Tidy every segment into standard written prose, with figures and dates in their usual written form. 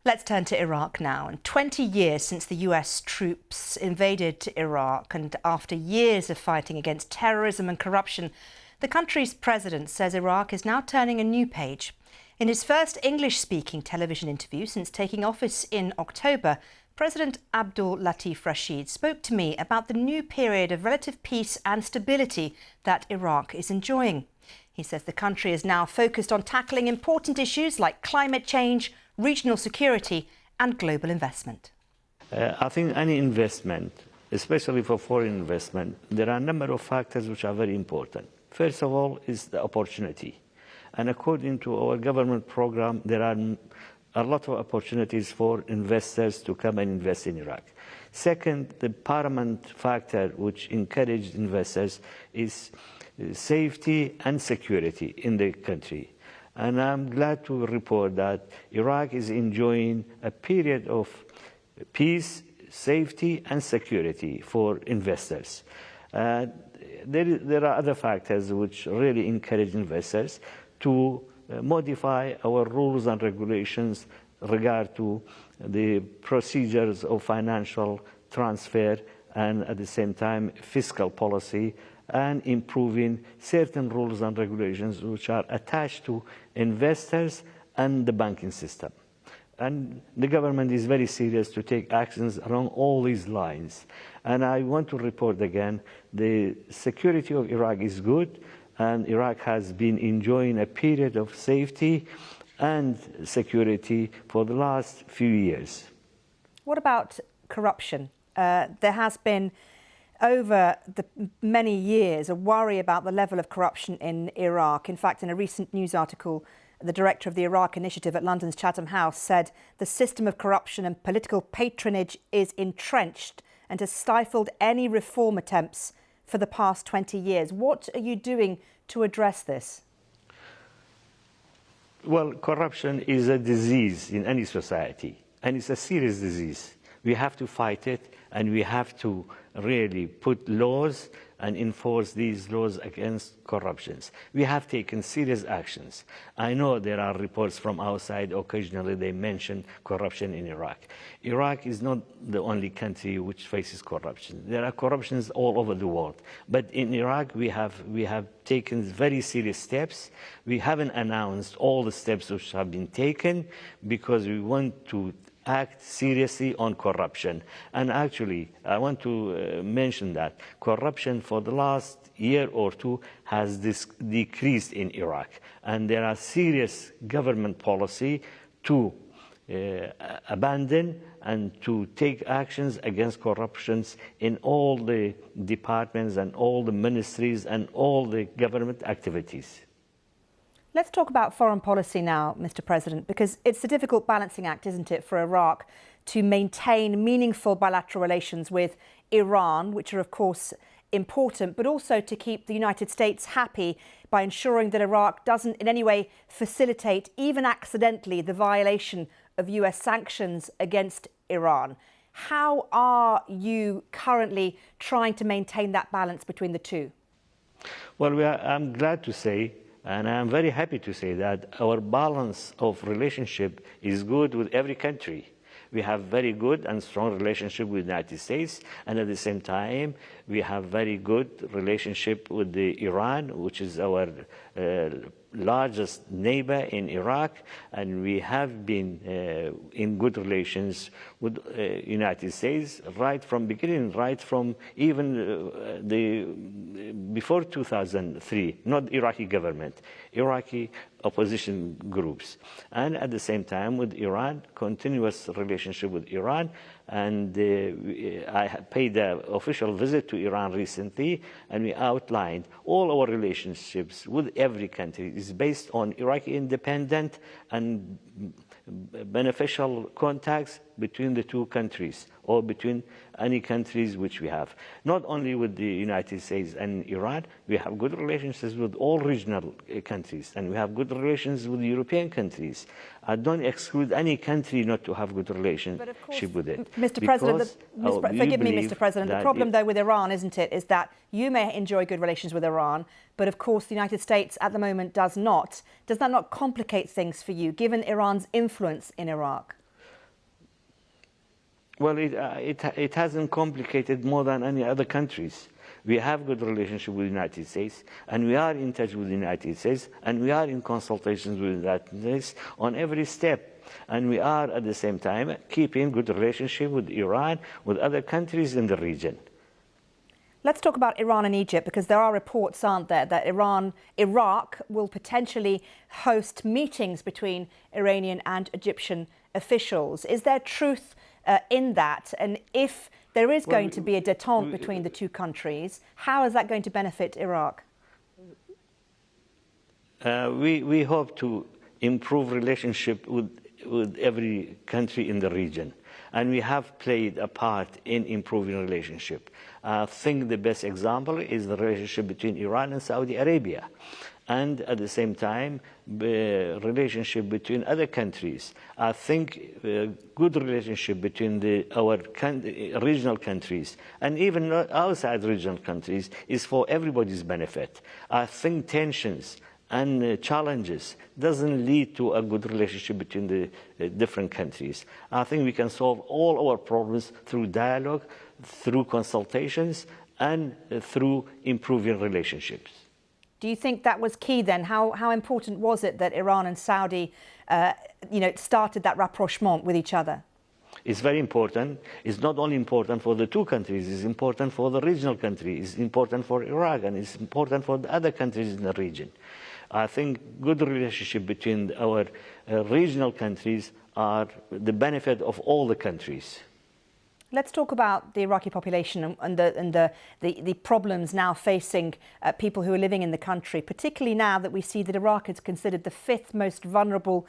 Let's turn to Iraq now. And 20 years since the US troops invaded Iraq, and after years of fighting against terrorism and corruption, the country's president says Iraq is now turning a new page. In his first English-speaking television interview since taking office in October, President Abdul Latif Rashid spoke to me about the new period of relative peace and stability that Iraq is enjoying. He says the country is now focused on tackling important issues like climate change, regional security and global investment. I think any investment, especially for foreign investment, there are a number of factors which are very important. First of all is the opportunity. And according to our government program, there are a lot of opportunities for investors to come and invest in Iraq. Second, the paramount factor which encouraged investors is safety and security in the country. And I'm glad to report that Iraq is enjoying a period of peace, safety and security for investors. There are other factors which really encourage investors to modify our rules and regulations regard to the procedures of financial transfer and at the same time fiscal policy, and improving certain rules and regulations which are attached to investors and the banking system. And the government is very serious to take actions along all these lines. And I want to report again, the security of Iraq is good, and Iraq has been enjoying a period of safety and security for the last few years. What about corruption? There has been over the many years a worry about the level of corruption in Iraq. In fact, in a recent news article, the director of the Iraq Initiative at London's Chatham House said the system of corruption and political patronage is entrenched and has stifled any reform attempts for the past 20 years. What are you doing to address this? Well, corruption is a disease in any society, and it's a serious disease. We have to fight it, and we have to really put laws and enforce these laws against corruptions. We have taken serious actions. I know there are reports from outside, occasionally they mention corruption in Iraq. Iraq is not the only country which faces corruption. There are corruptions all over the world. But in Iraq, we have taken very serious steps. We haven't announced all the steps which have been taken because we want to act seriously on corruption. And actually, I want to mention that corruption for the last year or two has decreased in Iraq. And there are serious government policy to abandon and to take actions against corruptions in all the departments and all the ministries and all the government activities. Let's talk about foreign policy now, Mr. President, because it's a difficult balancing act, isn't it, for Iraq to maintain meaningful bilateral relations with Iran, which are, of course, important, but also to keep the United States happy by ensuring that Iraq doesn't in any way facilitate, even accidentally, the violation of US sanctions against Iran. How are you currently trying to maintain that balance between the two? Well, I'm glad to say, and I'm very happy to say that our balance of relationship is good with every country. We have very good and strong relationship with the United States, and at the same time, we have very good relationship with Iran, which is our largest neighbor in Iraq, and we have been in good relations with United States right from beginning, right from even before 2003, not Iraqi government, Iraqi opposition groups. And at the same time with Iran, continuous relationship with Iran. And I paid an official visit to Iran recently, and we outlined all our relationships with every country is based on Iraqi independent and beneficial contacts between the two countries or between any countries which we have. Not only with the United States and Iran, we have good relationships with all regional countries, and we have good relations with European countries. I don't exclude any country not to have good relationship with it. Mr. President, forgive me, Mr. President, the problem though with Iran, isn't it, is that you may enjoy good relations with Iran, but of course the United States at the moment does not. Does that not complicate things for you, given Iran's influence in Iraq? Well, it hasn't complicated more than any other countries. We have good relationship with the United States, and we are in touch with the United States, and we are in consultations with the United States on every step. And we are, at the same time, keeping good relationship with Iran, with other countries in the region. Let's talk about Iran and Egypt, because there are reports, aren't there, that Iraq will potentially host meetings between Iranian and Egyptian officials. Is there truth in that? And if there is going to be a détente between the two countries, how is that going to benefit Iraq? We hope to improve relationship with every country in the region. And we have played a part in improving relationship. I think the best example is the relationship between Iran and Saudi Arabia. And at the same time, the relationship between other countries. I think good relationship between our regional countries and even outside regional countries is for everybody's benefit. I think tensions and challenges doesn't lead to a good relationship between the different countries. I think we can solve all our problems through dialogue, through consultations, and through improving relationships. Do you think that was key then? How important was it that Iran and Saudi, started that rapprochement with each other? It's very important. It's not only important for the two countries, it's important for the regional countries, it's important for Iraq, and it's important for the other countries in the region. I think good relationship between our regional countries are the benefit of all the countries. Let's talk about the Iraqi population and the problems now facing people who are living in the country, particularly now that we see that Iraq is considered the fifth most vulnerable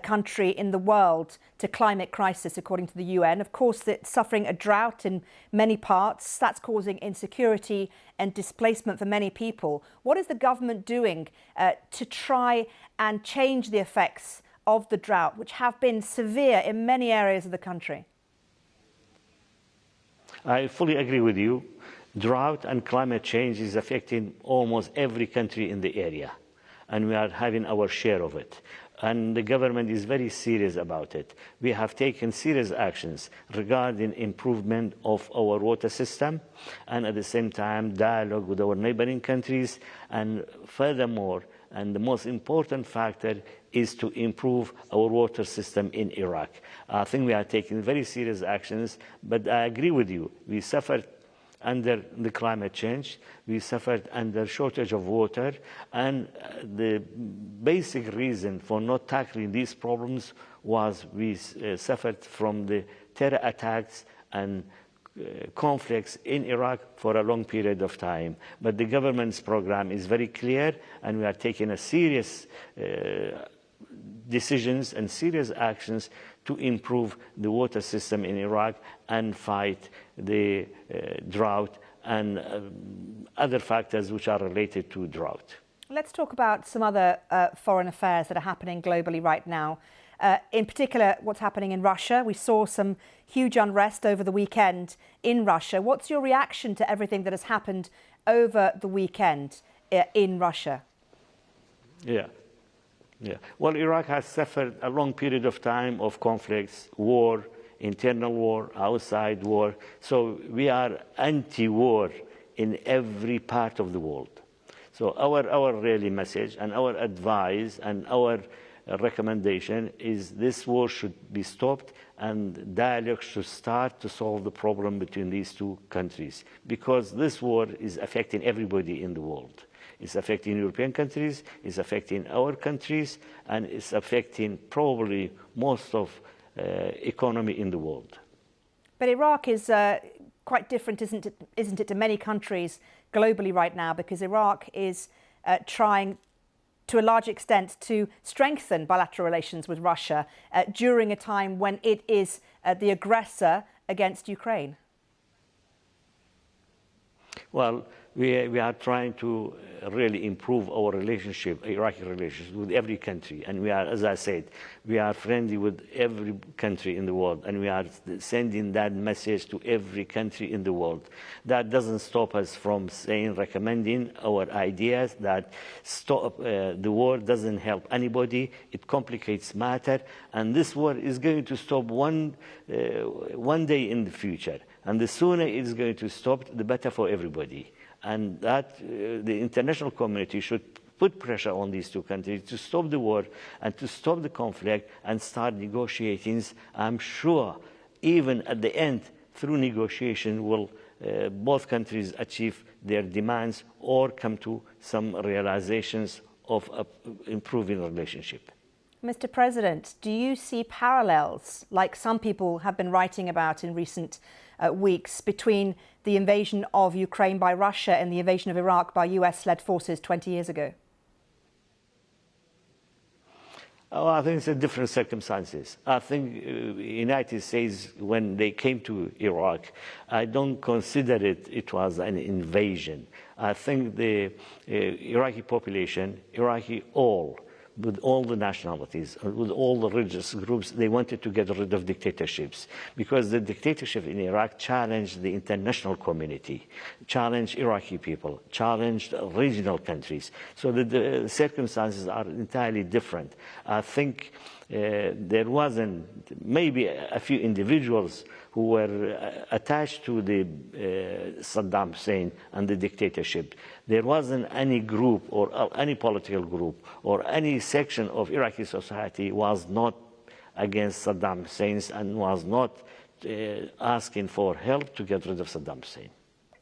country in the world to climate crisis, according to the UN. Of course, it's suffering a drought in many parts. That's causing insecurity and displacement for many people. What is the government doing to try and change the effects of the drought, which have been severe in many areas of the country? I fully agree with you. Drought and climate change is affecting almost every country in the area, and we are having our share of it. And the government is very serious about it. We have taken serious actions regarding improvement of our water system, and at the same time dialogue with our neighboring countries. And furthermore, and the most important factor is to improve our water system in Iraq. I think we are taking very serious actions, but I agree with you. We suffered under the climate change, we suffered under shortage of water, and the basic reason for not tackling these problems was we suffered from the terror attacks and conflicts in Iraq for a long period of time. But the government's program is very clear, and we are taking a serious decisions and serious actions to improve the water system in Iraq and fight the drought and other factors which are related to drought. Let's talk about some other foreign affairs that are happening globally right now. In particular, what's happening in Russia. We saw some huge unrest over the weekend in Russia. What's your reaction to everything that has happened over the weekend in Russia? Yeah. Well, Iraq has suffered a long period of time of conflicts, war, internal war, outside war. So we are anti-war in every part of the world. So our really message and our advice and our recommendation is this war should be stopped and dialogue should start to solve the problem between these two countries, because this war is affecting everybody in the world. It's affecting European countries, it's affecting our countries, and it's affecting probably most of economy in the world. But Iraq is quite different, isn't it, to many countries globally right now, because Iraq is trying to a large extent to strengthen bilateral relations with Russia during a time when it is the aggressor against Ukraine. Well, we are trying to really improve our relationship, Iraqi relations with every country. And we are, as I said, we are friendly with every country in the world, and we are sending that message to every country in the world. That doesn't stop us from saying, recommending our ideas that stop, the war doesn't help anybody, it complicates matter, and this war is going to stop one day in the future. And the sooner it's going to stop, the better for everybody. And that the international community should put pressure on these two countries to stop the war and to stop the conflict and start negotiations. I'm sure even at the end, through negotiation, will both countries achieve their demands or come to some realizations of improving relationship. Mr. President, do you see parallels, like some people have been writing about in recent weeks, between the invasion of Ukraine by Russia and the invasion of Iraq by US-led forces 20 years ago? Oh, I think it's a different circumstances. I think the United States, when they came to Iraq, I don't consider it was an invasion. I think the Iraqi population, with all the nationalities, with all the religious groups, they wanted to get rid of dictatorships, because the dictatorship in Iraq challenged the international community, challenged Iraqi people, challenged regional countries. So the circumstances are entirely different. I think there wasn't, maybe a few individuals who were attached to the Saddam Hussein and the dictatorship. There wasn't any group or any political group or any section of Iraqi society was not against Saddam Hussein and was not asking for help to get rid of Saddam Hussein.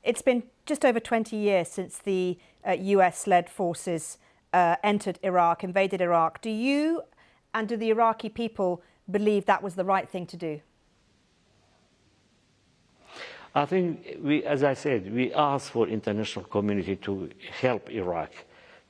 It's been just over 20 years since the US-led forces entered Iraq, invaded Iraq. Do you and do the Iraqi people believe that was the right thing to do? I think, as I said, we asked for international community to help Iraq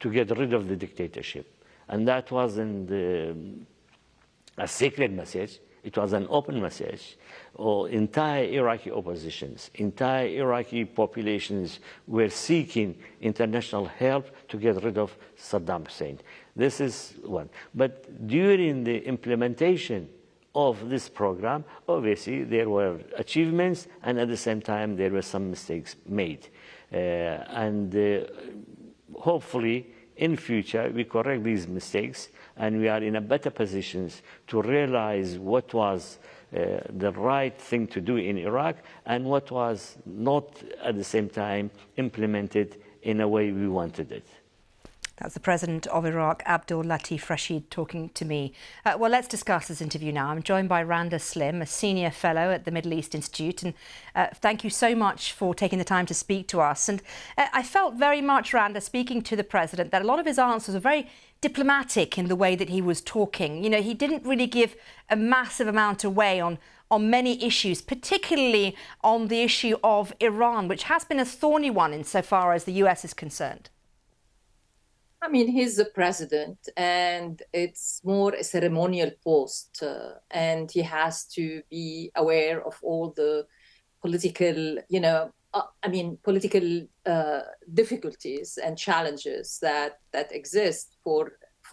to get rid of the dictatorship. And that wasn't a secret message. It was an open message. Entire Iraqi oppositions, entire Iraqi populations were seeking international help to get rid of Saddam Hussein. This is one. But during the implementation of this program, obviously there were achievements, and at the same time there were some mistakes made. Hopefully in future we correct these mistakes, and we are in a better position to realize what was the right thing to do in Iraq and what was not at the same time implemented in a way we wanted it. That's the President of Iraq, Abdul Latif Rashid, talking to me. Well, let's discuss this interview now. I'm joined by Randa Slim, a senior fellow at the Middle East Institute. And thank you so much for taking the time to speak to us. And I felt very much, Randa, speaking to the President, that a lot of his answers are very diplomatic in the way that he was talking. You know, he didn't really give a massive amount away on many issues, particularly on the issue of Iran, which has been a thorny one insofar as the US is concerned. I mean, he's the president, and it's more a ceremonial post, and he has to be aware of all the political, political difficulties and challenges that exist for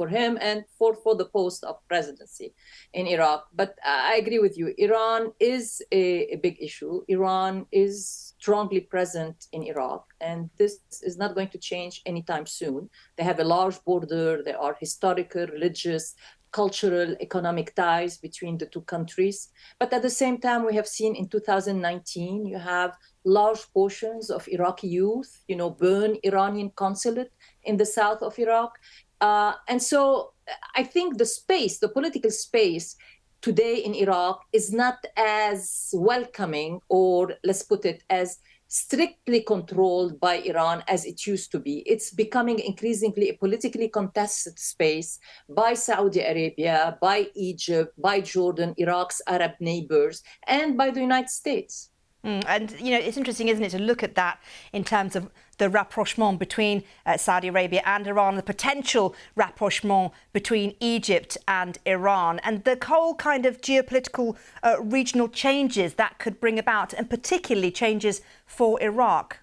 him and for the post of presidency in Iraq. But I agree with you. Iran is a big issue. Iran is strongly present in Iraq, and this is not going to change anytime soon. They have a large border. There are historical, religious, cultural, economic ties between the two countries. But at the same time, we have seen in 2019, you have large portions of Iraqi youth, burn Iranian consulate in the south of Iraq. And so I think the political space today in Iraq is not as welcoming, or let's put it, as strictly controlled by Iran as it used to be. It's becoming increasingly a politically contested space by Saudi Arabia, by Egypt, by Jordan, Iraq's Arab neighbors, and by the United States. And, it's interesting, isn't it, to look at that in terms of the rapprochement between Saudi Arabia and Iran, the potential rapprochement between Egypt and Iran, and the whole kind of geopolitical regional changes that could bring about, and particularly changes for Iraq.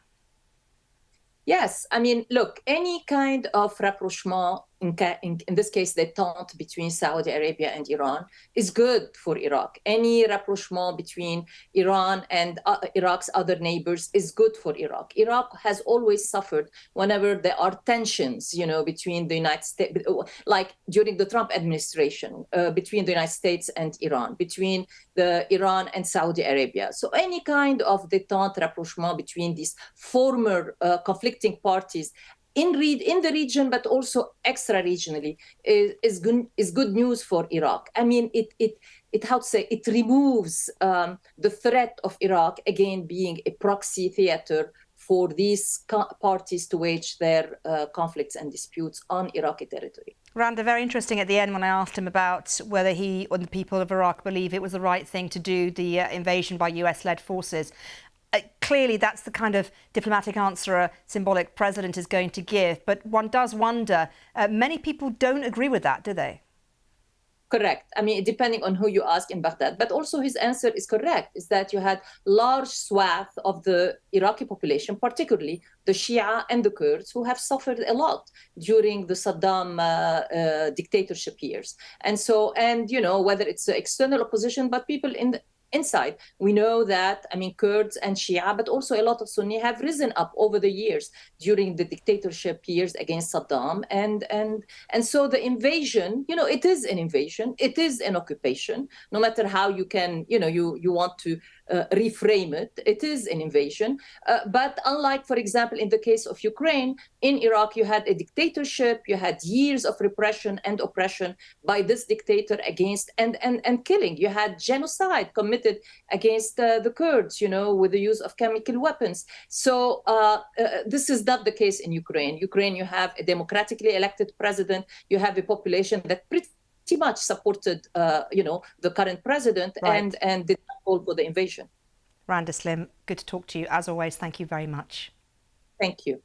Yes, I mean, look, any kind of rapprochement, in this case, détente between Saudi Arabia and Iran, is good for Iraq. Any rapprochement between Iran and Iraq's other neighbors is good for Iraq. Iraq has always suffered whenever there are tensions, between the United States, like during the Trump administration, between the United States and Iran, between the Iran and Saudi Arabia. So any kind of détente, rapprochement between these former conflicting parties in the region, but also extra-regionally, is good news for Iraq. I mean, it removes the threat of Iraq again being a proxy theater for these parties to wage their conflicts and disputes on Iraqi territory. Randa, very interesting at the end when I asked him about whether he or the people of Iraq believe it was the right thing to do, the invasion by US-led forces. Clearly, that's the kind of diplomatic answer a symbolic president is going to give. But one does wonder, many people don't agree with that, do they? Correct. I mean, depending on who you ask in Baghdad, but also his answer is correct, is that you had large swath of the Iraqi population, particularly the Shia and the Kurds, who have suffered a lot during the Saddam dictatorship years. And so, whether it's the external opposition, but people inside, we know that, I mean, Kurds and Shia, but also a lot of Sunni have risen up over the years during the dictatorship years against Saddam. And so the invasion, it is an invasion, it is an occupation, no matter how you can, you want to reframe it, it is an invasion. But unlike, for example, in the case of Ukraine, in Iraq, you had a dictatorship, you had years of repression and oppression by this dictator against and killing. You had genocide committed against the Kurds, with the use of chemical weapons. So this is not the case in Ukraine. Ukraine, you have a democratically elected president, you have a population that pretty much supported, the current president, right, and did not call for the invasion. Randa Slim, good to talk to you. As always, thank you very much. Thank you.